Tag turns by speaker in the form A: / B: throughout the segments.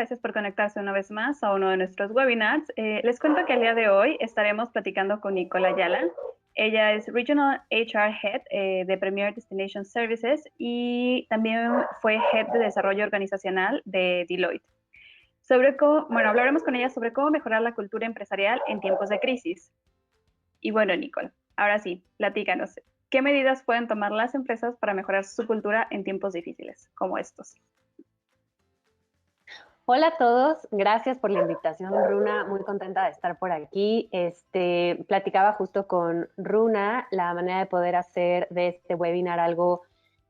A: gracias por conectarse una vez más a uno de nuestros webinars. Les cuento que el día de hoy estaremos platicando con Nicole Ayala. Ella es Regional HR Head de Premier Destination Services y también fue Head de Desarrollo Organizacional de Deloitte. Hablaremos con ella sobre cómo mejorar la cultura empresarial en tiempos de crisis. Y bueno, Nicole, ahora sí, platícanos. ¿Qué medidas pueden tomar las empresas para mejorar su cultura en tiempos difíciles como estos?
B: Hola a todos, gracias por la invitación, Runa, muy contenta de estar por aquí. Platicaba justo con Runa la manera de poder hacer de este webinar algo,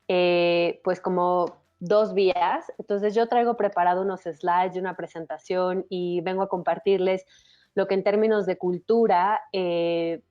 B: pues como 2 vías. Entonces yo traigo preparado unos slides de una presentación y vengo a compartirles lo que en términos de cultura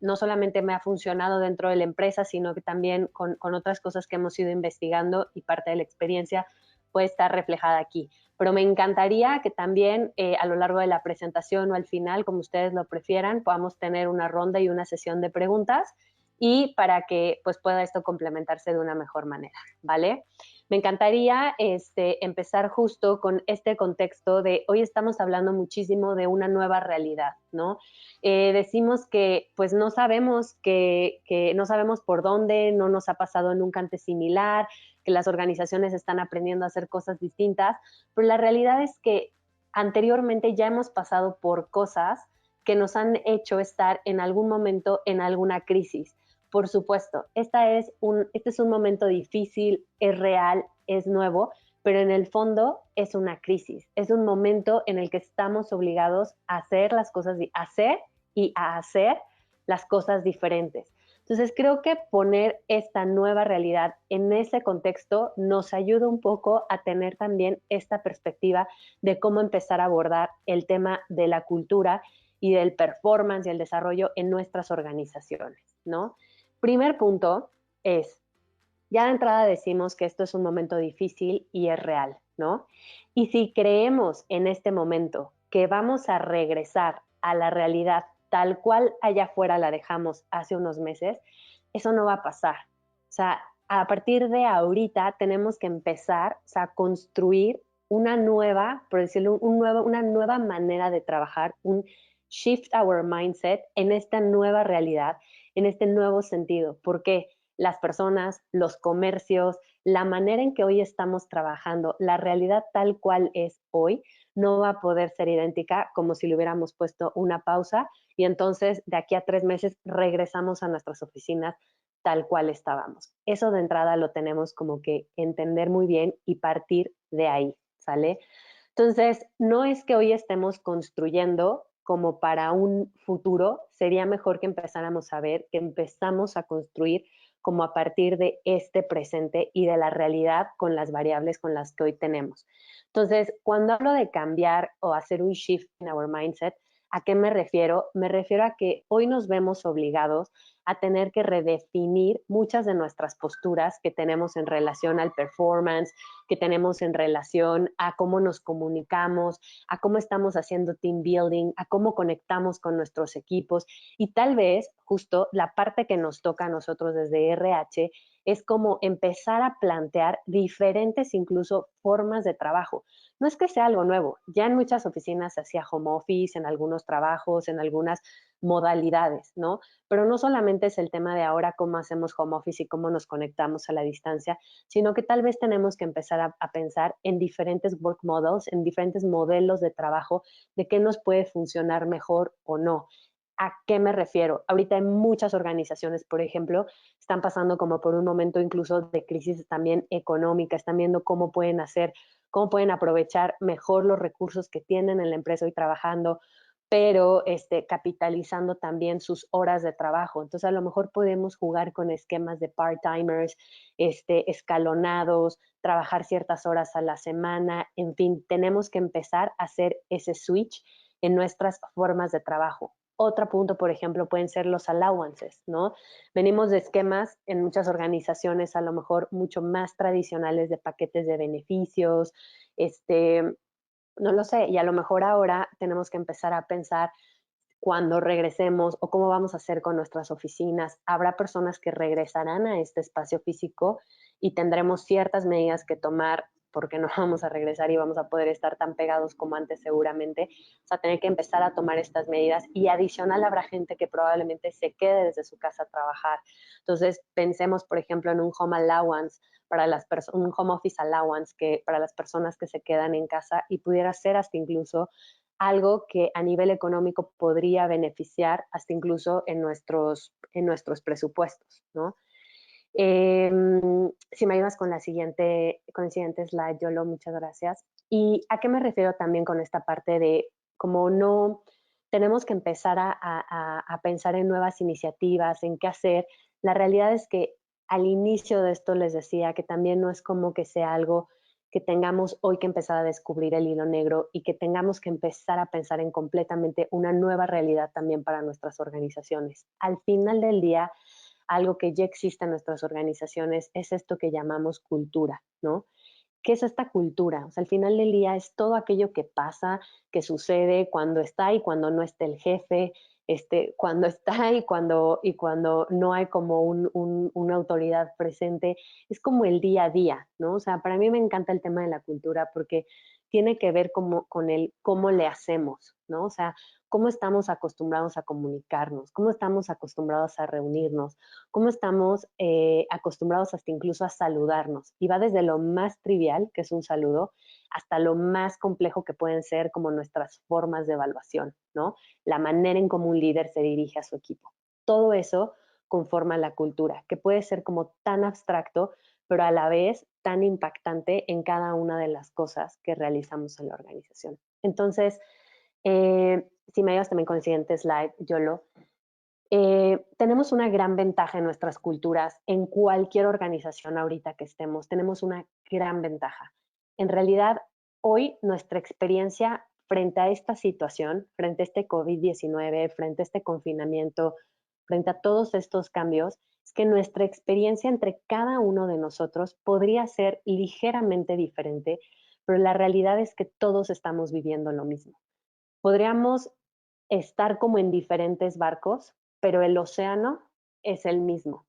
B: no solamente me ha funcionado dentro de la empresa, sino que también con otras cosas que hemos ido investigando y parte de la experiencia puede estar reflejada aquí. Pero me encantaría que también a lo largo de la presentación o al final, como ustedes lo prefieran, podamos tener una ronda y una sesión de preguntas y para que pues pueda esto complementarse de una mejor manera, ¿vale? Me encantaría empezar justo con este contexto de hoy estamos hablando muchísimo de una nueva realidad, ¿no? Decimos que pues no sabemos que no sabemos por dónde, no nos ha pasado nunca antes similar, que las organizaciones están aprendiendo a hacer cosas distintas, pero la realidad es que anteriormente ya hemos pasado por cosas que nos han hecho estar en algún momento en alguna crisis. Por supuesto, este es un momento difícil, es real, es nuevo, pero en el fondo es una crisis, es un momento en el que estamos obligados a hacer las cosas, a hacer las cosas diferentes. Entonces creo que poner esta nueva realidad en ese contexto nos ayuda un poco a tener también esta perspectiva de cómo empezar a abordar el tema de la cultura y del performance y el desarrollo en nuestras organizaciones, ¿no? Primer punto es, ya de entrada decimos que esto es un momento difícil y es real, ¿no? Y si creemos en este momento que vamos a regresar a la realidad tal cual allá afuera la dejamos hace unos meses, eso no va a pasar. O sea, a partir de ahorita tenemos que empezar, o sea, a construir una nueva, por decirlo, una nueva manera de trabajar, un shift our mindset en esta nueva realidad, en este nuevo sentido. ¿Por qué? Las personas, los comercios, la manera en que hoy estamos trabajando, la realidad tal cual es hoy, no va a poder ser idéntica como si le hubiéramos puesto una pausa y entonces de aquí a 3 meses regresamos a nuestras oficinas tal cual estábamos. Eso de entrada lo tenemos como que entender muy bien y partir de ahí, ¿sale? Entonces, no es que hoy estemos construyendo como para un futuro, sería mejor que empezáramos a ver, que empezamos a construir como a partir de este presente y de la realidad con las variables con las que hoy tenemos. Entonces, cuando hablo de cambiar o hacer un shift in our mindset, ¿a qué me refiero? Me refiero a que hoy nos vemos obligados a tener que redefinir muchas de nuestras posturas que tenemos en relación al performance, que tenemos en relación a cómo nos comunicamos, a cómo estamos haciendo team building, a cómo conectamos con nuestros equipos y tal vez justo la parte que nos toca a nosotros desde RH es como empezar a plantear diferentes incluso formas de trabajo. No es que sea algo nuevo, ya en muchas oficinas se hacía home office, en algunos trabajos, en algunas modalidades, ¿no? Pero no solamente es el tema de ahora cómo hacemos home office y cómo nos conectamos a la distancia, sino que tal vez tenemos que empezar a pensar en diferentes work models, en diferentes modelos de trabajo, de qué nos puede funcionar mejor o no. ¿A qué me refiero? Ahorita hay muchas organizaciones, por ejemplo, están pasando como por un momento incluso de crisis también económica, están viendo cómo pueden hacer, cómo pueden aprovechar mejor los recursos que tienen en la empresa hoy trabajando, pero capitalizando también sus horas de trabajo. Entonces, a lo mejor podemos jugar con esquemas de part-timers, escalonados, trabajar ciertas horas a la semana, en fin, tenemos que empezar a hacer ese switch en nuestras formas de trabajo. Otro punto, por ejemplo, pueden ser los allowances, ¿no? Venimos de esquemas en muchas organizaciones a lo mejor mucho más tradicionales de paquetes de beneficios, no lo sé, y a lo mejor ahora tenemos que empezar a pensar cuando regresemos o cómo vamos a hacer con nuestras oficinas. Habrá personas que regresarán a este espacio físico y tendremos ciertas medidas que tomar porque no vamos a regresar y vamos a poder estar tan pegados como antes seguramente. O sea, tener que empezar a tomar estas medidas y adicional habrá gente que probablemente se quede desde su casa a trabajar. Entonces, pensemos, por ejemplo, en un home allowance para un home office allowance que para las personas que se quedan en casa y pudiera ser hasta incluso algo que a nivel económico podría beneficiar hasta incluso en nuestros presupuestos, ¿no? Si me ayudas con el siguiente slide, Yolo, muchas gracias. ¿Y a qué me refiero también con esta parte de como no tenemos que empezar a pensar en nuevas iniciativas, en qué hacer? La realidad es que al inicio de esto les decía que también no es como que sea algo que tengamos hoy que empezar a descubrir el hilo negro y que tengamos que empezar a pensar en completamente una nueva realidad también para nuestras organizaciones. Al final del día, algo que ya existe en nuestras organizaciones es esto que llamamos cultura, ¿no? ¿Qué es esta cultura? O sea, al final del día es todo aquello que pasa, que sucede cuando está y cuando no está el jefe, cuando está y cuando no hay como una autoridad presente. Es como el día a día, ¿no? O sea, para mí me encanta el tema de la cultura porque tiene que ver con el cómo le hacemos, ¿no? O sea, cómo estamos acostumbrados a comunicarnos, cómo estamos acostumbrados a reunirnos, cómo estamos acostumbrados hasta incluso a saludarnos. Y va desde lo más trivial, que es un saludo, hasta lo más complejo que pueden ser como nuestras formas de evaluación, ¿no? La manera en cómo un líder se dirige a su equipo. Todo eso conforma la cultura, que puede ser como tan abstracto, pero a la vez tan impactante en cada una de las cosas que realizamos en la organización. Entonces, si me ayudas también con el siguiente slide, Yolo, tenemos una gran ventaja en nuestras culturas, en cualquier organización ahorita que estemos, tenemos una gran ventaja. En realidad, hoy nuestra experiencia frente a esta situación, frente a este COVID-19, frente a este confinamiento, frente a todos estos cambios, es que nuestra experiencia entre cada uno de nosotros podría ser ligeramente diferente, pero la realidad es que todos estamos viviendo lo mismo. Podríamos estar como en diferentes barcos, pero el océano es el mismo.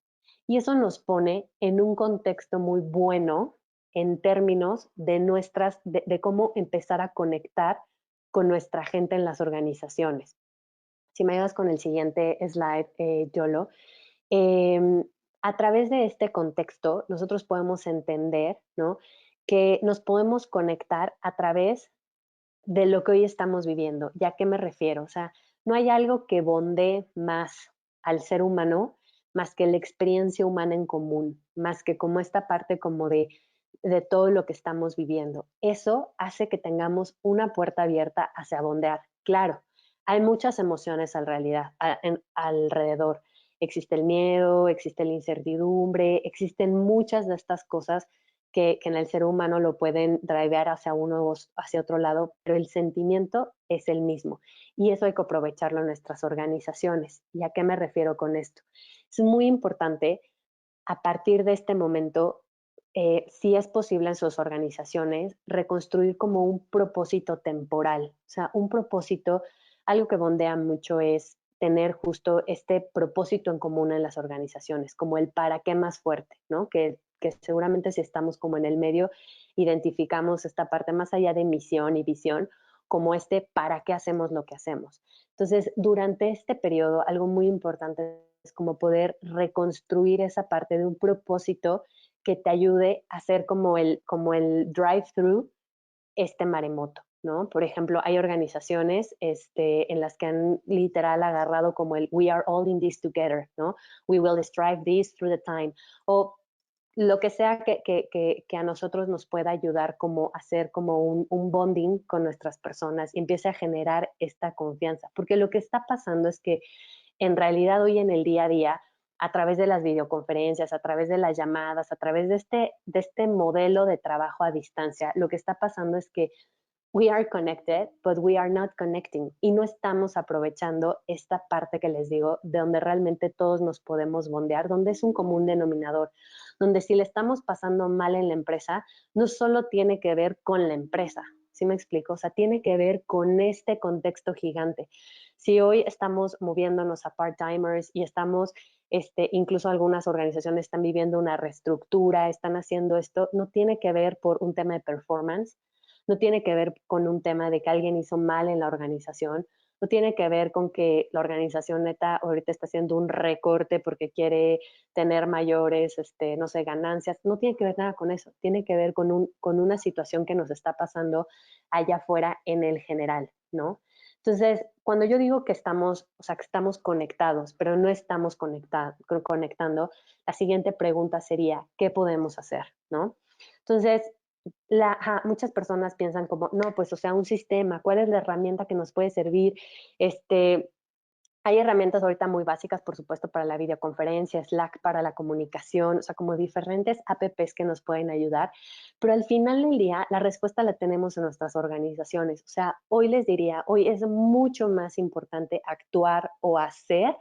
B: Y eso nos pone en un contexto muy bueno en términos de cómo empezar a conectar con nuestra gente en las organizaciones. Si me ayudas con el siguiente slide, Yolo, eh, a través de este contexto nosotros podemos entender, ¿no?, que nos podemos conectar a través de lo que hoy estamos viviendo. ¿Ya a qué me refiero? O sea, no hay algo que bondee más al ser humano más que la experiencia humana en común, más que como esta parte como de todo lo que estamos viviendo. Eso hace que tengamos una puerta abierta hacia bondear. Claro, hay muchas emociones alrededor. Existe el miedo, existe la incertidumbre, existen muchas de estas cosas que en el ser humano lo pueden drivear hacia uno o hacia otro lado, pero el sentimiento es el mismo. Y eso hay que aprovecharlo en nuestras organizaciones. ¿Y a qué me refiero con esto? Es muy importante a partir de este momento, si es posible en sus organizaciones, reconstruir como un propósito temporal. O sea, un propósito, algo que bondea mucho es tener justo este propósito en común en las organizaciones, como el para qué más fuerte, ¿no? Que seguramente si estamos como en el medio, identificamos esta parte más allá de misión y visión, como este para qué hacemos lo que hacemos. Entonces, durante este periodo, algo muy importante es como poder reconstruir esa parte de un propósito que te ayude a hacer como el drive-thru maremoto, ¿no? Por ejemplo, hay organizaciones en las que han literal agarrado como el we are all in this together, ¿no? We will strive this through the time. O lo que sea que a nosotros nos pueda ayudar como a hacer como un bonding con nuestras personas y empiece a generar esta confianza. Porque lo que está pasando es que en realidad hoy en el día a día, a través de las videoconferencias, a través de las llamadas, a través de este modelo de trabajo a distancia, lo que está pasando es que we are connected, but we are not connecting. Y no estamos aprovechando esta parte que les digo, de donde realmente todos nos podemos bondear, donde es un común denominador, donde si le estamos pasando mal en la empresa, no solo tiene que ver con la empresa, ¿sí me explico? O sea, tiene que ver con este contexto gigante. Si hoy estamos moviéndonos a part-timers y estamos incluso algunas organizaciones están viviendo una reestructura, están haciendo esto, no tiene que ver por un tema de performance, no tiene que ver con un tema de que alguien hizo mal en la organización, no tiene que ver con que la organización neta ahorita está haciendo un recorte porque quiere tener mayores, no sé, ganancias. No tiene que ver nada con eso. Tiene que ver con una situación que nos está pasando allá afuera en el general, ¿no? Entonces, cuando yo digo que estamos, o sea, que estamos conectados, pero no estamos conectando, la siguiente pregunta sería, ¿qué podemos hacer, no? Entonces, muchas personas piensan como, no, pues, o sea, un sistema, ¿cuál es la herramienta que nos puede servir? Hay herramientas ahorita muy básicas, por supuesto, para la videoconferencia, Slack para la comunicación, o sea, como diferentes apps que nos pueden ayudar, pero al final del día la respuesta la tenemos en nuestras organizaciones. O sea, hoy les diría, hoy es mucho más importante actuar o hacer.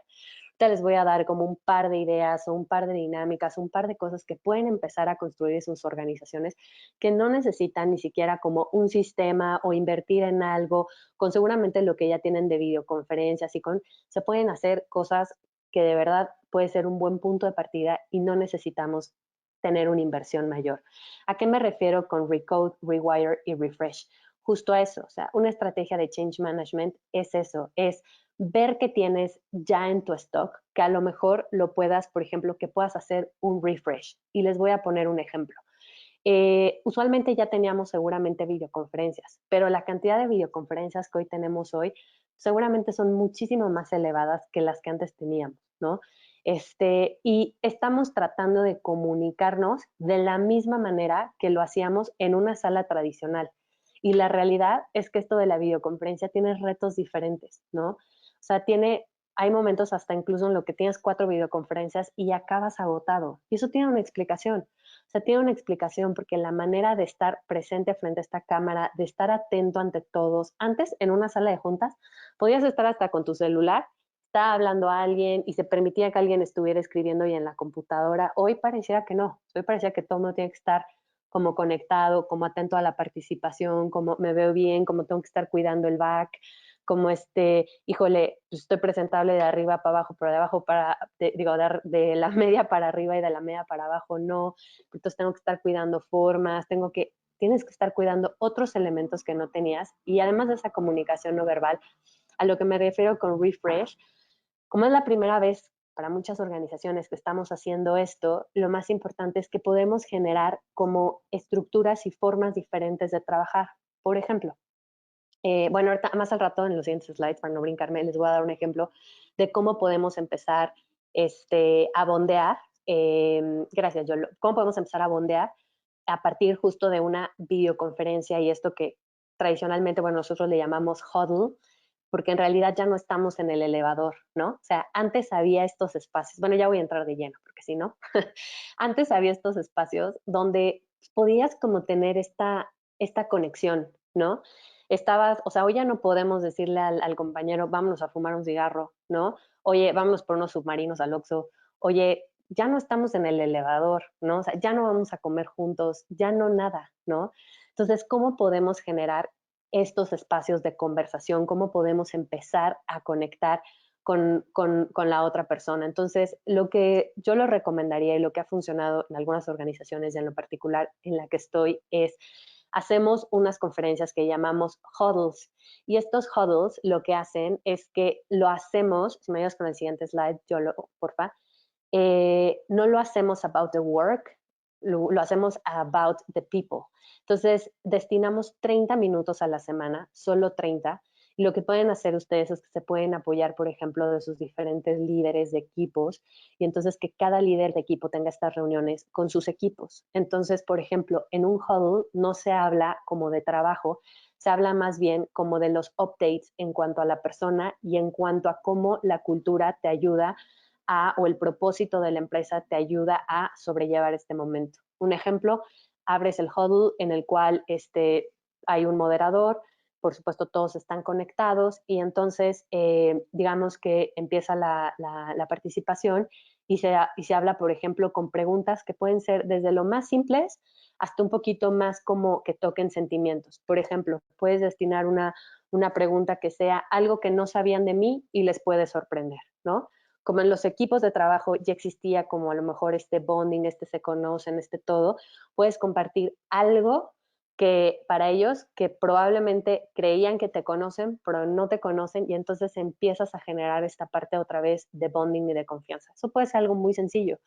B: Ahorita les voy a dar como un par de ideas o un par de dinámicas, un par de cosas que pueden empezar a construir en sus organizaciones que no necesitan ni siquiera como un sistema o invertir en algo, con seguramente lo que ya tienen de videoconferencias y se pueden hacer cosas que de verdad puede ser un buen punto de partida y no necesitamos tener una inversión mayor. ¿A qué me refiero con Recode, Rewire y Refresh? Justo a eso, o sea, una estrategia de change management es eso, es ver qué tienes ya en tu stock, que a lo mejor lo puedas, por ejemplo, que puedas hacer un refresh. Y les voy a poner un ejemplo. Usualmente ya teníamos seguramente videoconferencias, pero la cantidad de videoconferencias que hoy tenemos hoy seguramente son muchísimo más elevadas que las que antes teníamos, ¿no? Y estamos tratando de comunicarnos de la misma manera que lo hacíamos en una sala tradicional. Y la realidad es que esto de la videoconferencia tiene retos diferentes, ¿no? O sea, hay momentos hasta incluso en lo que tienes 4 videoconferencias y acabas agotado. Y eso tiene una explicación. O sea, tiene una explicación porque la manera de estar presente frente a esta cámara, de estar atento ante todos, antes en una sala de juntas, podías estar hasta con tu celular, estaba hablando a alguien y se permitía que alguien estuviera escribiendo y en la computadora. Hoy pareciera que no, hoy pareciera que todo el mundo tiene que estar como conectado, como atento a la participación, como me veo bien, como tengo que estar cuidando el back, como híjole, pues estoy presentable de arriba para abajo, pero de abajo de la media para arriba y de la media para abajo no, entonces tengo que estar cuidando formas, tienes que estar cuidando otros elementos que no tenías y además de esa comunicación no verbal, a lo que me refiero con refresh, como es la primera vez para muchas organizaciones que estamos haciendo esto, lo más importante es que podemos generar como estructuras y formas diferentes de trabajar. Por ejemplo, bueno, ahorita, más al rato en los siguientes slides, para no brincarme, les voy a dar un ejemplo de cómo podemos empezar a bondear. Gracias, Yolo. ¿Cómo podemos empezar a bondear a partir justo de una videoconferencia y esto que tradicionalmente, bueno, nosotros le llamamos huddle, porque en realidad ya no estamos en el elevador, ¿no? O sea, antes había estos espacios, bueno, ya voy a entrar de lleno, porque si no, antes había estos espacios donde podías como tener esta conexión, ¿no? O sea, hoy ya no podemos decirle al compañero, vámonos a fumar un cigarro, ¿no? Oye, vámonos por unos submarinos al Oxxo. Oye, ya no estamos en el elevador, ¿no? O sea, ya no vamos a comer juntos, ya no nada, ¿no? Entonces, ¿cómo podemos generar estos espacios de conversación? ¿Cómo podemos empezar a conectar con la otra persona? Entonces, lo que yo lo recomendaría y lo que ha funcionado en algunas organizaciones y en lo particular en la que estoy es hacemos unas conferencias que llamamos huddles. Y estos huddles lo que hacen es que lo hacemos, si me ayudas con el siguiente slide, porfa, no lo hacemos about the work, lo hacemos about the people. Entonces, destinamos 30 minutos a la semana, solo 30, y lo que pueden hacer ustedes es que se pueden apoyar, por ejemplo, de sus diferentes líderes de equipos, y entonces que cada líder de equipo tenga estas reuniones con sus equipos. Entonces, por ejemplo, en un huddle no se habla como de trabajo, se habla más bien como de los updates en cuanto a la persona y en cuanto a cómo la cultura te ayuda o el propósito de la empresa te ayuda a sobrellevar este momento. Un ejemplo, abres el huddle en el cual hay un moderador, por supuesto todos están conectados y entonces digamos que empieza la participación y se habla, por ejemplo, con preguntas que pueden ser desde lo más simples hasta un poquito más como que toquen sentimientos. Por ejemplo, puedes destinar una pregunta que sea algo que no sabían de mí y les puede sorprender, ¿no? como en los equipos de trabajo ya existía como a lo mejor este bonding, este se conocen, este todo, puedes compartir algo que para ellos que probablemente creían que te conocen, pero no te conocen y entonces empiezas a generar esta parte otra vez de bonding y de confianza. Eso puede ser algo muy sencillo.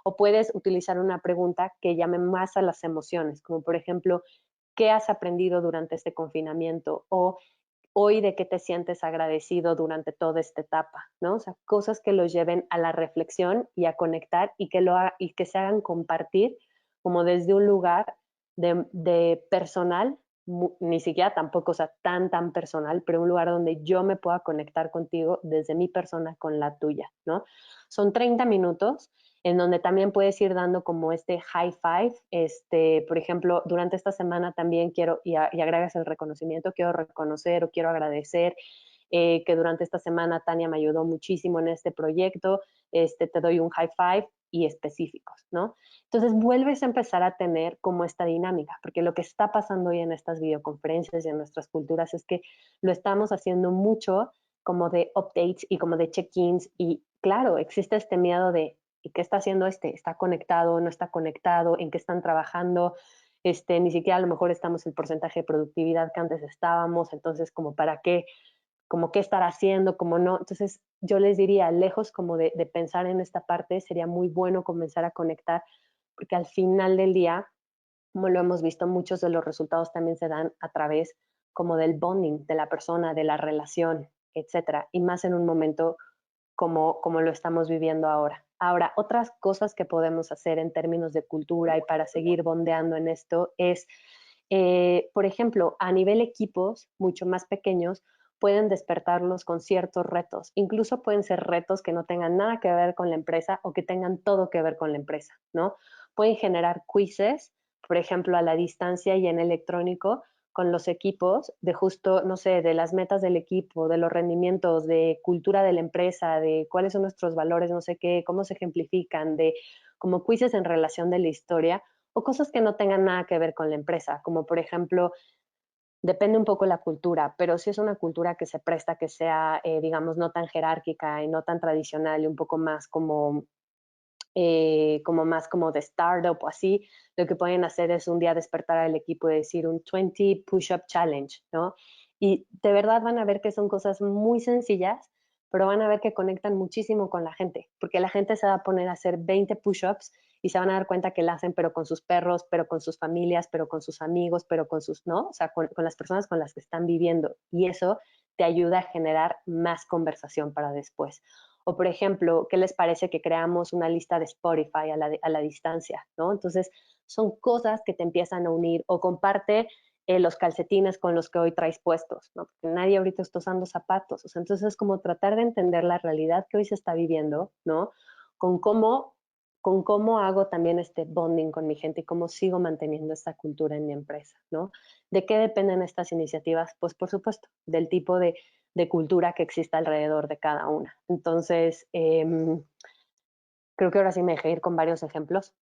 B: O puedes utilizar una pregunta que llame más a las emociones, como por ejemplo, ¿qué has aprendido durante este confinamiento? O hoy de qué te sientes agradecido durante toda esta etapa, ¿no? O sea, cosas que los lleven a la reflexión y a conectar y y que se hagan compartir como desde un lugar de personal, ni siquiera tampoco, o sea, tan personal, pero un lugar donde yo me pueda conectar contigo desde mi persona con la tuya, ¿no? Son 30 minutos en donde también puedes ir dando como este high five, por ejemplo, durante esta semana también quiero, y agregas el reconocimiento, quiero reconocer o quiero agradecer que durante esta semana Tania me ayudó muchísimo en este proyecto, te doy un high five y específicos, ¿no? Entonces vuelves a empezar a tener como esta dinámica, porque lo que está pasando hoy en estas videoconferencias y en nuestras culturas es que lo estamos haciendo mucho como de updates y como de check-ins y claro, existe este miedo de ¿y qué está haciendo este? ¿Está conectado? ¿No está conectado? ¿En qué están trabajando? Ni siquiera a lo mejor estamos en el porcentaje de productividad que antes estábamos, entonces como para qué, como qué estar haciendo, como no. Entonces yo les diría, lejos como de pensar en esta parte, sería muy bueno comenzar a conectar, porque al final del día, como lo hemos visto, muchos de los resultados también se dan a través como del bonding de la persona, de la relación, etcétera, y más en un momento como lo estamos viviendo ahora. Ahora, otras cosas que podemos hacer en términos de cultura y para seguir bondeando en esto es, por ejemplo, a nivel equipos mucho más pequeños, pueden despertarlos con ciertos retos. Incluso pueden ser retos que no tengan nada que ver con la empresa o que tengan todo que ver con la empresa, ¿no? Pueden generar quizzes, por ejemplo, a la distancia y en electrónico, con los equipos, de justo, no sé, de las metas del equipo, de los rendimientos, de cultura de la empresa, de cuáles son nuestros valores, no sé qué, cómo se ejemplifican, de como quizzes en relación de la historia, o cosas que no tengan nada que ver con la empresa, como por ejemplo, depende un poco la cultura, pero si es una cultura que se presta que sea, digamos, no tan jerárquica y no tan tradicional y un poco más como más como de startup o así, lo que pueden hacer es un día despertar al equipo y decir un 20 push-up challenge, ¿no? Y de verdad van a ver que son cosas muy sencillas, pero van a ver que conectan muchísimo con la gente, porque la gente se va a poner a hacer 20 push-ups y se van a dar cuenta que la hacen, pero con sus perros, pero con sus familias, pero con sus amigos, pero con sus, ¿no? O sea, con las personas con las que están viviendo. Y eso te ayuda a generar más conversación para después. O, por ejemplo, ¿qué les parece que creamos una lista de Spotify a la distancia? ¿No? Entonces, son cosas que te empiezan a unir. O comparte los calcetines con los que hoy traes puestos, ¿no? Porque nadie ahorita está usando zapatos. O sea, entonces es como tratar de entender la realidad que hoy se está viviendo, ¿no? Con cómo, con cómo hago también este bonding con mi gente y cómo sigo manteniendo esta cultura en mi empresa, ¿no? ¿De qué dependen estas iniciativas? Pues, por supuesto, del tipo de cultura que exista alrededor de cada una. Entonces, creo que ahora sí me dejé ir con varios ejemplos.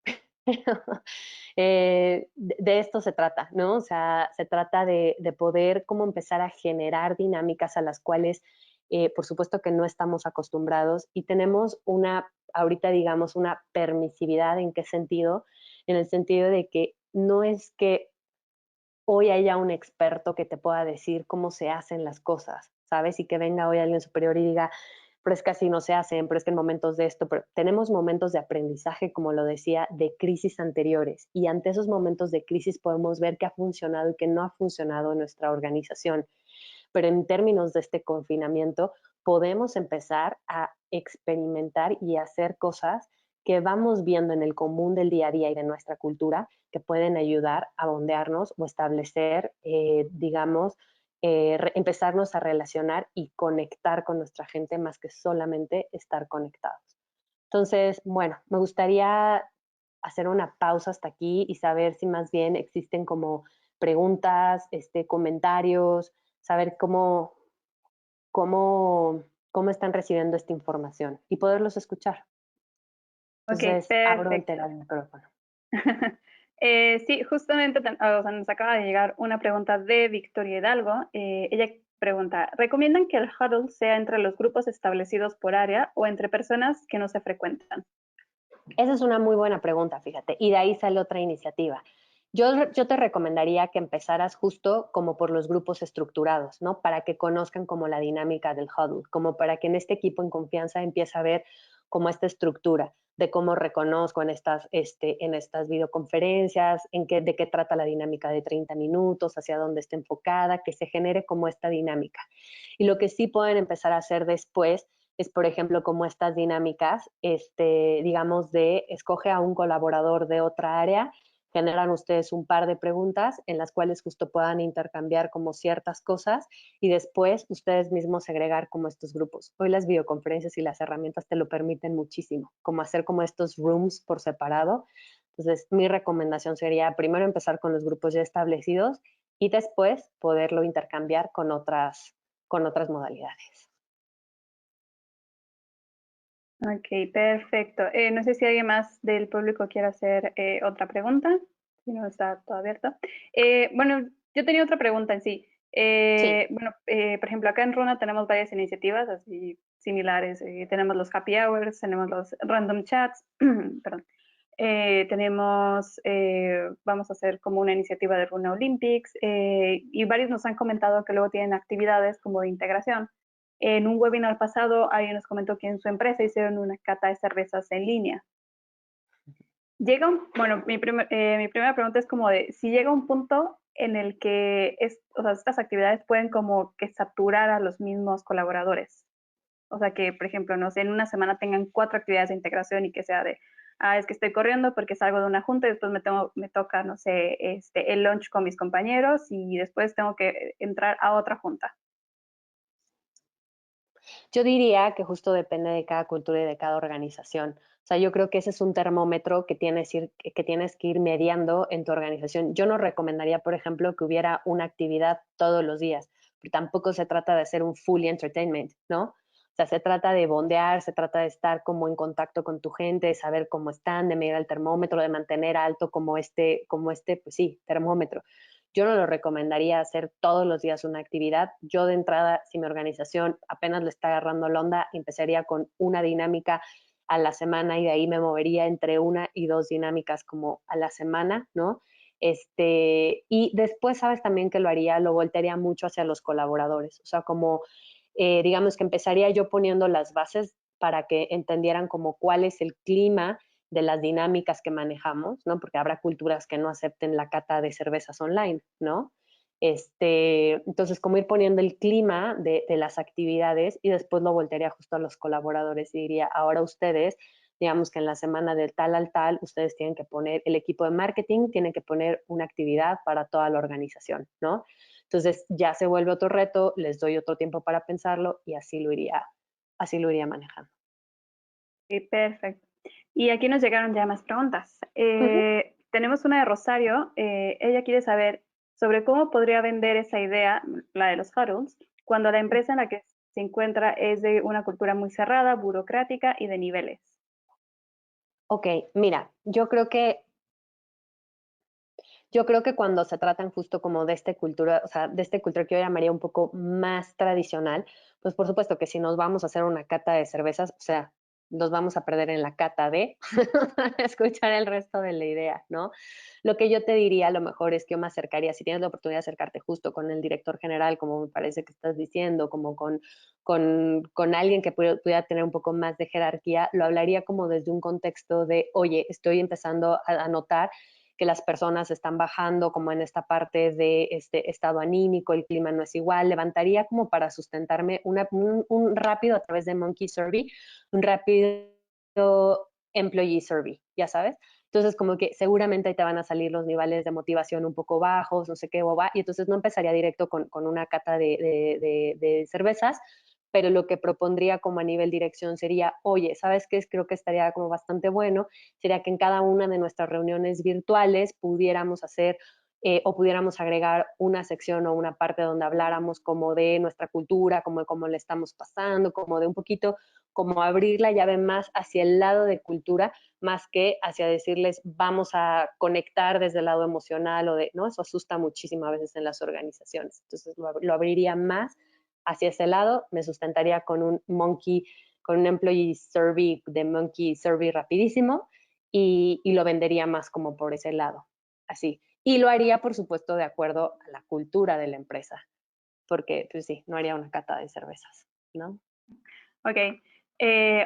B: De esto se trata, ¿no? O sea, se trata de poder como empezar a generar dinámicas a las cuales, por supuesto que no estamos acostumbrados y tenemos ahorita digamos, una permisividad. ¿En qué sentido? En el sentido de que no es que hoy haya un experto que te pueda decir cómo se hacen las cosas, ¿sabes? Y que venga hoy alguien superior y diga, pero es que así no se hacen, pero es que en momentos de esto, pero tenemos momentos de aprendizaje, como lo decía, de crisis anteriores. Y ante esos momentos de crisis podemos ver qué ha funcionado y qué no ha funcionado en nuestra organización. Pero en términos de este confinamiento, podemos empezar a experimentar y hacer cosas que vamos viendo en el común del día a día y de nuestra cultura que pueden ayudar a bondearnos o establecer, digamos, empezarnos a relacionar y conectar con nuestra gente más que solamente estar conectados. Entonces, bueno, me gustaría hacer una pausa hasta aquí y saber si más bien existen como preguntas, comentarios, saber cómo, cómo están recibiendo esta información y poderlos escuchar.
A: Ok,
B: Entonces, abro
A: perfecto.
B: entera el micrófono.
A: Sí, justamente o sea, nos acaba de llegar una pregunta de Victoria Hidalgo. Ella pregunta, ¿recomiendan que el huddle sea entre los grupos establecidos por área o entre personas que no se frecuentan?
B: Esa es una muy buena pregunta, fíjate, y de ahí sale otra iniciativa. Yo te recomendaría que empezaras justo como por los grupos estructurados, ¿no? Para que conozcan como la dinámica del huddle, como para que en este equipo en confianza empiece a ver como esta estructura de cómo reconozco en estas videoconferencias, de qué trata la dinámica de 30 minutos, hacia dónde está enfocada, que se genere como esta dinámica. Y lo que sí pueden empezar a hacer después es, por ejemplo, como estas dinámicas, digamos, de escoge a un colaborador de otra área, generan ustedes un par de preguntas en las cuales justo puedan intercambiar como ciertas cosas y después ustedes mismos segregar como estos grupos. Hoy las videoconferencias y las herramientas te lo permiten muchísimo, como hacer como estos rooms por separado. Entonces, mi recomendación sería primero empezar con los grupos ya establecidos y después poderlo intercambiar con otras modalidades.
A: Ok, perfecto. No sé si alguien más del público quiere hacer otra pregunta, si no está todo abierto. Bueno, yo tenía otra pregunta en sí.
B: Sí.
A: Bueno, por ejemplo, acá en Runa tenemos varias iniciativas así similares. Tenemos los happy hours, tenemos los random chats, perdón. Vamos a hacer como una iniciativa de Runa Olympics y varios nos han comentado que luego tienen actividades como de integración. En un webinar pasado, alguien nos comentó que en su empresa hicieron una cata de cervezas en línea. Bueno, mi primera pregunta es como de, si llega un punto en el que o sea, estas actividades pueden como que saturar a los mismos colaboradores. O sea, que, por ejemplo, no sé, en una semana tengan 4 actividades de integración y que sea de, es que estoy corriendo porque salgo de una junta y después me toca, no sé, el lunch con mis compañeros y después tengo que entrar a otra junta.
B: Yo diría que justo depende de cada cultura y de cada organización. O sea, yo creo que ese es un termómetro que tienes que ir mediando en tu organización. Yo no recomendaría, por ejemplo, que hubiera una actividad todos los días, porque tampoco se trata de hacer un fully entertainment, ¿no? O sea, se trata de bondear, se trata de estar como en contacto con tu gente, de saber cómo están, de medir el termómetro, de mantener alto pues sí, termómetro. Yo no lo recomendaría hacer todos los días una actividad. Yo de entrada, si mi organización apenas le está agarrando la onda, empezaría con una dinámica a la semana y de ahí me movería entre una y dos dinámicas como a la semana, ¿no? Y después, sabes también que lo voltearía mucho hacia los colaboradores, o sea, como digamos que empezaría yo poniendo las bases para que entendieran como cuál es el clima de las dinámicas que manejamos, ¿no? Porque habrá culturas que no acepten la cata de cervezas online, ¿no? Entonces, como ir poniendo el clima de las actividades y después lo voltearía justo a los colaboradores y diría, ahora ustedes, digamos que en la semana del tal al tal, ustedes tienen que poner, el equipo de marketing tiene que poner una actividad para toda la organización, ¿no? Entonces ya se vuelve otro reto, les doy otro tiempo para pensarlo y así lo iría manejando.
A: Sí, perfecto. Y aquí nos llegaron ya más preguntas.
B: Uh -huh.
A: Tenemos una de Rosario. Ella quiere saber sobre cómo podría vender esa idea, la de los huddles, cuando la empresa en la que se encuentra es de una cultura muy cerrada, burocrática y de niveles.
B: Ok, mira, yo creo que cuando se tratan justo como de esta cultura, o sea, de esta cultura que yo llamaría un poco más tradicional, pues por supuesto que si nos vamos a hacer una cata de cervezas, o sea, nos vamos a perder en la cata de escuchar el resto de la idea, ¿no? Lo que yo te diría a lo mejor es que yo me acercaría, si tienes la oportunidad de acercarte justo con el director general, como me parece que estás diciendo, como con alguien que pudiera tener un poco más de jerarquía, lo hablaría como desde un contexto de, oye, estoy empezando a notar que las personas están bajando como en esta parte de este estado anímico, el clima no es igual, levantaría como para sustentarme un rápido a través de Monkey Survey, un rápido employee survey, ya sabes. Entonces, como que seguramente ahí te van a salir los niveles de motivación un poco bajos, no sé qué, boba, y entonces no empezaría directo con una cata de cervezas, pero lo que propondría como a nivel dirección sería, oye, ¿sabes qué? Creo que estaría como bastante bueno, sería que en cada una de nuestras reuniones virtuales pudiéramos hacer o pudiéramos agregar una sección o una parte donde habláramos como de nuestra cultura, como de cómo le estamos pasando, como de un poquito, como abrir la llave más hacia el lado de cultura, más que hacia decirles vamos a conectar desde el lado emocional o de, ¿no? Eso asusta muchísimo a veces en las organizaciones. Entonces lo abriría más hacia ese lado, me sustentaría con un con un employee survey de Monkey Survey rapidísimo y lo vendería más como por ese lado, así. Y lo haría, por supuesto, de acuerdo a la cultura de la empresa, porque, pues sí, no haría una cata de cervezas, ¿no?
A: Ok.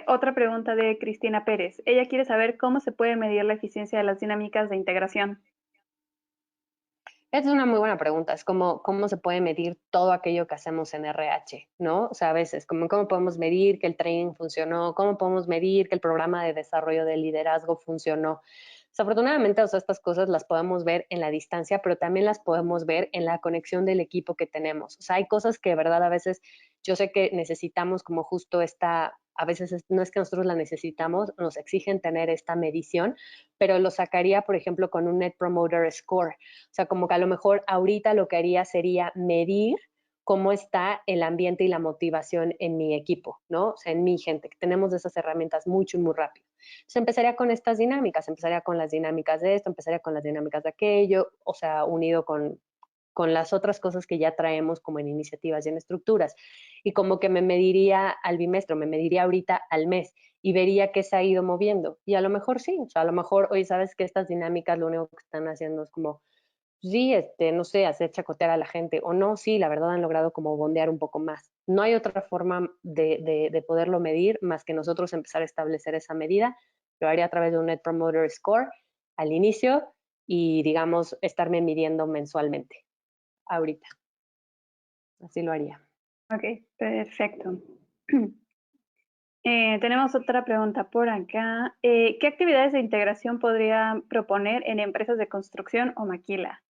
A: Otra pregunta de Cristina Pérez. Ella quiere saber cómo se puede medir la eficiencia de las dinámicas de integración.
B: Esa es una muy buena pregunta. Es como cómo se puede medir todo aquello que hacemos en RH, ¿no? O sea, a veces, como cómo podemos medir que el training funcionó, cómo podemos medir que el programa de desarrollo de liderazgo funcionó. Desafortunadamente, o sea, estas cosas las podemos ver en la distancia, pero también las podemos ver en la conexión del equipo que tenemos. O sea, hay cosas que de verdad a veces yo sé que necesitamos como justo esta, a veces no es que nosotros la necesitamos, nos exigen tener esta medición, pero lo sacaría, por ejemplo, con un Net Promoter Score. O sea, como que a lo mejor ahorita lo que haría sería medir cómo está el ambiente y la motivación en mi equipo, ¿no? O sea, en mi gente, que tenemos esas herramientas mucho y muy rápido. Entonces empezaría con estas dinámicas, empezaría con las dinámicas de esto, empezaría con las dinámicas de aquello, o sea, unido con las otras cosas que ya traemos como en iniciativas y en estructuras. Y como que me mediría al bimestre, me mediría ahorita al mes y vería qué se ha ido moviendo. Y a lo mejor sí, o sea, a lo mejor, oye, sabes que estas dinámicas lo único que están haciendo es como sí, no sé, hacer chacotear a la gente, o no, sí, la verdad han logrado como bondear un poco más. No hay otra forma de poderlo medir más que nosotros empezar a establecer esa medida. Lo haría a través de un Net Promoter Score al inicio y, digamos, estarme midiendo mensualmente, ahorita. Así lo haría.
A: Ok, perfecto. Tenemos otra pregunta por acá. ¿Qué actividades de integración podría proponer en empresas de construcción o maquila?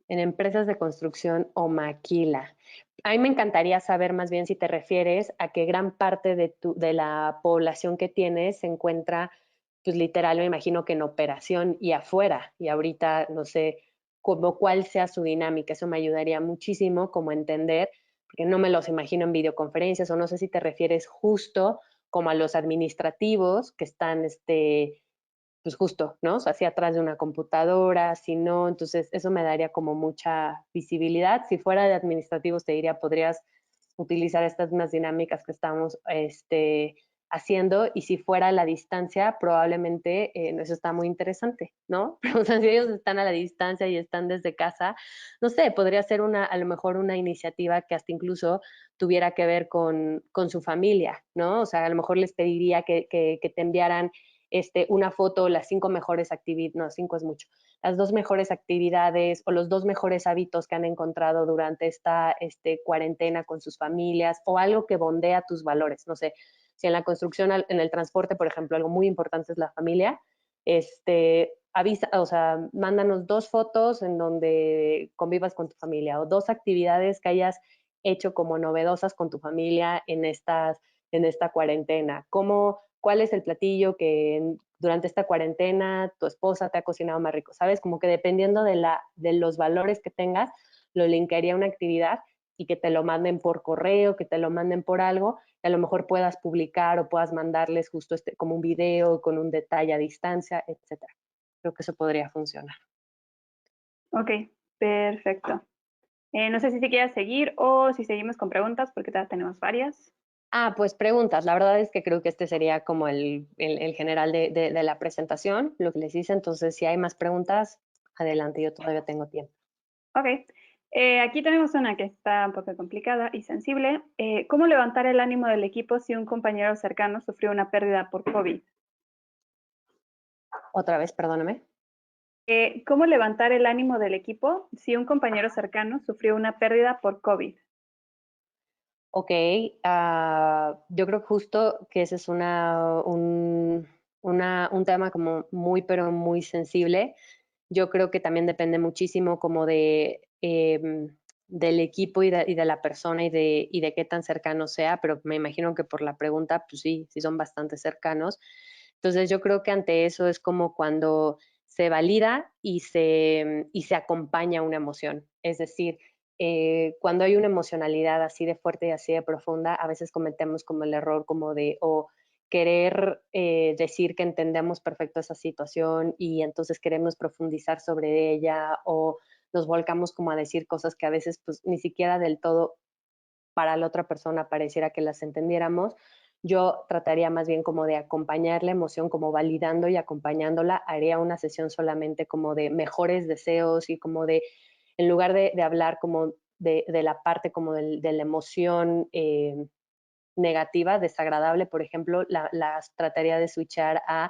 B: En empresas de construcción o maquila. A mí me encantaría saber más bien si te refieres a que gran parte de la población que tienes se encuentra, pues literal, me imagino que en operación y afuera. Y ahorita no sé cómo cuál sea su dinámica. Eso me ayudaría muchísimo como entender, porque no me los imagino en videoconferencias o no sé si te refieres justo como a los administrativos que están pues justo, ¿no? O sea, si atrás de una computadora, si no, entonces eso me daría como mucha visibilidad. Si fuera de administrativos, te diría, podrías utilizar estas mismas dinámicas que estamos haciendo y si fuera a la distancia, probablemente eso está muy interesante, ¿no? Pero, o sea, si ellos están a la distancia y están desde casa, no sé, podría ser a lo mejor una iniciativa que hasta incluso tuviera que ver con su familia, ¿no? O sea, a lo mejor les pediría que te enviaran una foto, las 5 mejores actividades, no, 5 es mucho, las 2 mejores actividades o los 2 mejores hábitos que han encontrado durante esta cuarentena con sus familias o algo que bondea tus valores. No sé, si en la construcción, en el transporte, por ejemplo, algo muy importante es la familia, avisa, o sea, mándanos 2 fotos en donde convivas con tu familia o 2 actividades que hayas hecho como novedosas con tu familia en esta cuarentena. ¿Cuál es el platillo que durante esta cuarentena tu esposa te ha cocinado más rico? ¿Sabes? Como que dependiendo de los valores que tengas, lo linkaría a una actividad y que te lo manden por correo, que te lo manden por algo, y a lo mejor puedas publicar o puedas mandarles justo como un video con un detalle a distancia, etcétera. Creo que eso podría funcionar.
A: Ok, perfecto. No sé si te quieras seguir o si seguimos con preguntas, porque todavía tenemos varias.
B: Pues preguntas. La verdad es que creo que este sería como el general de la presentación, lo que les hice. Entonces, si hay más preguntas, adelante, yo todavía tengo tiempo.
A: Ok, aquí tenemos una que está un poco complicada y sensible. ¿Cómo levantar el ánimo del equipo si un compañero cercano sufrió una pérdida por COVID?
B: Otra vez, perdóname.
A: ¿Cómo levantar el ánimo del equipo si un compañero cercano sufrió una pérdida por COVID?
B: Ok, yo creo justo que ese es un tema como muy, pero muy sensible. Yo creo que también depende muchísimo como del equipo y de la persona y de qué tan cercano sea, pero me imagino que por la pregunta, pues sí, sí son bastante cercanos. Entonces yo creo que ante eso es como cuando se valida y se acompaña una emoción. Es decir, cuando hay una emocionalidad así de fuerte y así de profunda, a veces cometemos como el error como de o querer decir que entendemos perfecto esa situación y entonces queremos profundizar sobre ella o nos volcamos como a decir cosas que a veces pues ni siquiera del todo para la otra persona pareciera que las entendiéramos. Yo trataría más bien como de acompañar la emoción, como validando y acompañándola. Haría una sesión solamente como de mejores deseos y como de, en lugar de hablar como de la parte como de la emoción negativa, desagradable, por ejemplo, las trataría de switchar a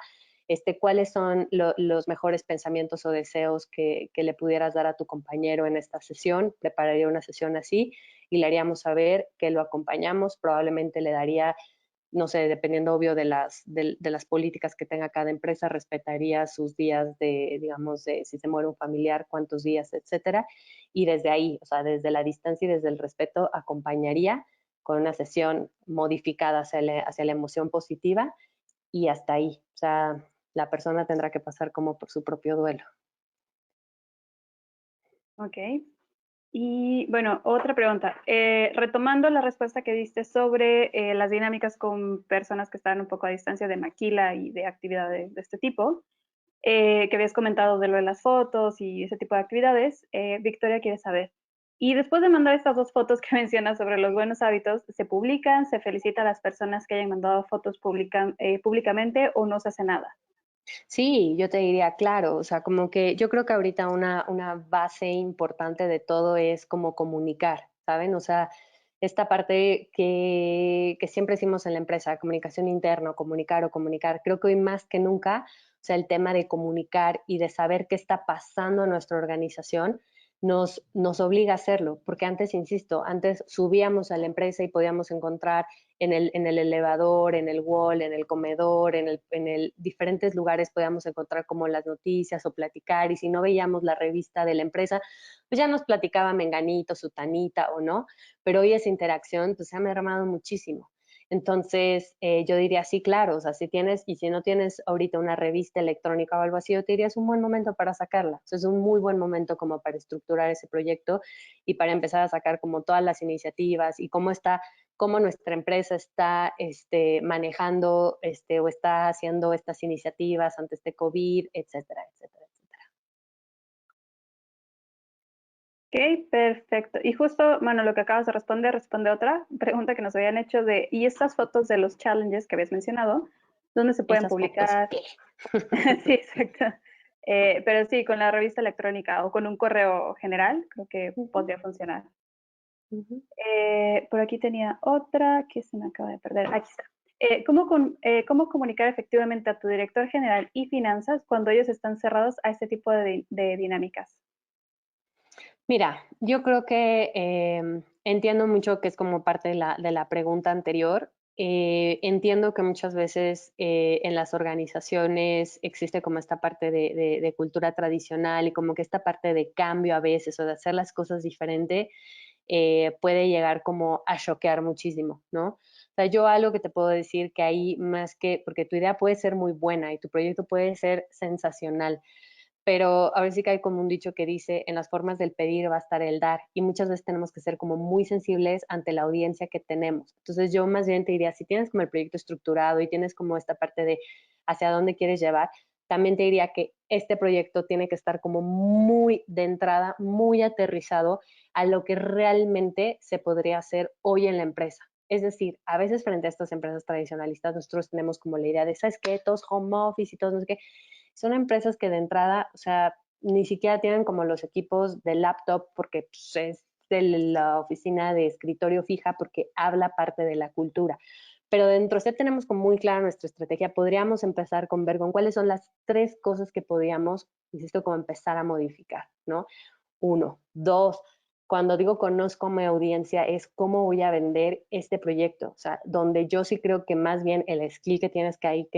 B: cuáles son los mejores pensamientos o deseos que le pudieras dar a tu compañero en esta sesión. Prepararía una sesión así y le haríamos saber que lo acompañamos. Probablemente le daría, no sé, dependiendo obvio de las políticas que tenga cada empresa, respetaría sus días de, digamos, de si se muere un familiar, cuántos días, etcétera. Y desde ahí, o sea, desde la distancia y desde el respeto, acompañaría con una sesión modificada hacia la emoción positiva y hasta ahí. O sea, la persona tendrá que pasar como por su propio duelo.
A: Ok. Y bueno, otra pregunta. Retomando la respuesta que diste sobre las dinámicas con personas que están un poco a distancia de maquila y de actividades de este tipo, que habías comentado de lo de las fotos y ese tipo de actividades, Victoria quiere saber. Y después de mandar estas dos fotos que mencionas sobre los buenos hábitos, ¿se publican? ¿Se felicita a las personas que hayan mandado fotos públicamente o no se hace nada?
B: Sí, yo te diría, claro, o sea, como que yo creo que ahorita una base importante de todo es como comunicar, ¿saben? O sea, esta parte que siempre hicimos en la empresa, comunicación interna, comunicar o comunicar, creo que hoy más que nunca, o sea, el tema de comunicar y de saber qué está pasando en nuestra organización nos obliga a hacerlo, porque antes, insisto, antes subíamos a la empresa y podíamos encontrar en el elevador, en el wall, en el comedor, en diferentes lugares podíamos encontrar como las noticias o platicar, y si no veíamos la revista de la empresa, pues ya nos platicaba Menganito, Sutanita o no, pero hoy esa interacción pues se ha mermado muchísimo. Entonces, yo diría, sí, claro, o sea, si tienes, y si no tienes ahorita una revista electrónica o algo así, yo te diría, es un buen momento para sacarla. O sea, es un muy buen momento como para estructurar ese proyecto y para empezar a sacar como todas las iniciativas y cómo nuestra empresa está manejando o está haciendo estas iniciativas ante este COVID, etcétera, etcétera, etcétera.
A: Ok, perfecto. Y justo, bueno, lo que acabas de responder, responde otra pregunta que nos habían hecho de, ¿y estas fotos de los challenges que habías mencionado, dónde se pueden
B: Esas fotos,
A: publicar?
B: ¿qué?
A: Sí, exacto. Pero sí, con la revista electrónica o con un correo general, creo que
B: Ujú,
A: podría funcionar.
B: ujú.
A: Por aquí tenía otra que se me acaba de perder. Aquí está. ¿Cómo comunicar efectivamente a tu director general y finanzas cuando ellos están cerrados a este tipo de dinámicas?
B: Mira, yo creo que entiendo mucho que es como parte de la pregunta anterior. Entiendo que muchas veces en las organizaciones existe como esta parte de cultura tradicional y como que esta parte de cambio a veces o de hacer las cosas diferente puede llegar como a choquear muchísimo, ¿no? O sea, yo algo que te puedo decir que ahí más que, porque tu idea puede ser muy buena y tu proyecto puede ser sensacional, pero a ver sí que hay como un dicho que dice, en las formas del pedir va a estar el dar, y muchas veces tenemos que ser como muy sensibles ante la audiencia que tenemos. Entonces yo más bien te diría, si tienes como el proyecto estructurado y tienes como esta parte de hacia dónde quieres llevar, también te diría que este proyecto tiene que estar como muy de entrada, muy aterrizado a lo que realmente se podría hacer hoy en la empresa. Es decir, a veces frente a estas empresas tradicionalistas, nosotros tenemos como la idea de, ¿sabes qué? Todos home office y todos no sé qué. Son empresas que de entrada, o sea, ni siquiera tienen como los equipos de laptop porque pues, es de la oficina de escritorio fija porque habla parte de la cultura. Pero dentro de tenemos como muy clara nuestra estrategia. Podríamos empezar con ver con cuáles son las tres cosas que podríamos, insisto, como empezar a modificar, ¿no? Uno. Dos, cuando digo conozco mi audiencia, es cómo voy a vender este proyecto. O sea, donde yo sí creo que más bien el skill que tienes que ahí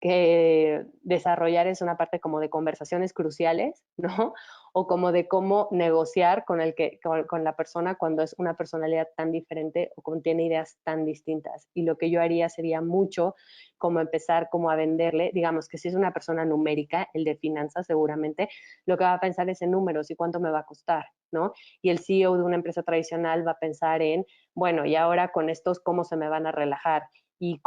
B: que desarrollar es una parte como de conversaciones cruciales, ¿no? O como de cómo negociar con la persona cuando es una personalidad tan diferente o contiene ideas tan distintas. Y lo que yo haría sería mucho como empezar como a venderle, digamos que si es una persona numérica, el de finanzas seguramente, lo que va a pensar es en números y cuánto me va a costar, ¿no? Y el CEO de una empresa tradicional va a pensar en, bueno, y ahora con estos, ¿cómo se me van a relajar? Y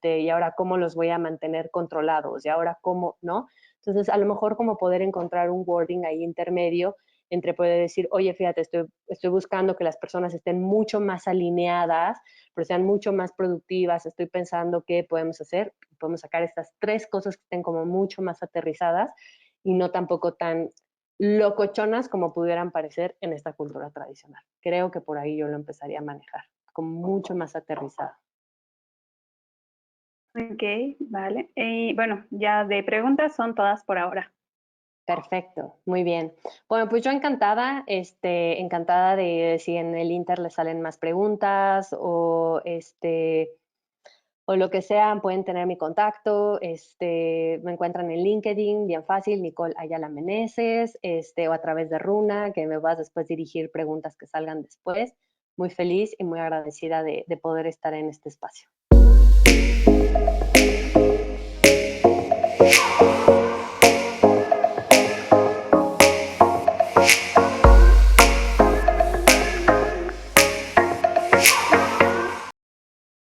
B: y ahora cómo los voy a mantener controlados, y ahora cómo, ¿no? Entonces, a lo mejor como poder encontrar un wording ahí intermedio entre poder decir, oye, fíjate, estoy buscando que las personas estén mucho más alineadas, pero sean mucho más productivas, estoy pensando qué podemos hacer, podemos sacar estas 3 cosas que estén como mucho más aterrizadas y no tampoco tan locochonas como pudieran parecer en esta cultura tradicional. Creo que por ahí yo lo empezaría a manejar, como mucho más aterrizado.
A: Ok, vale. Y bueno, ya de preguntas son todas por ahora.
B: Perfecto, muy bien. Bueno, pues yo encantada, encantada de si en el Inter les salen más preguntas o lo que sea, pueden tener mi contacto, me encuentran en LinkedIn, bien fácil, Nicole Ayala Meneses, o a través de Runa, que me vas después dirigir preguntas que salgan después. Muy feliz y muy agradecida de poder estar en este espacio.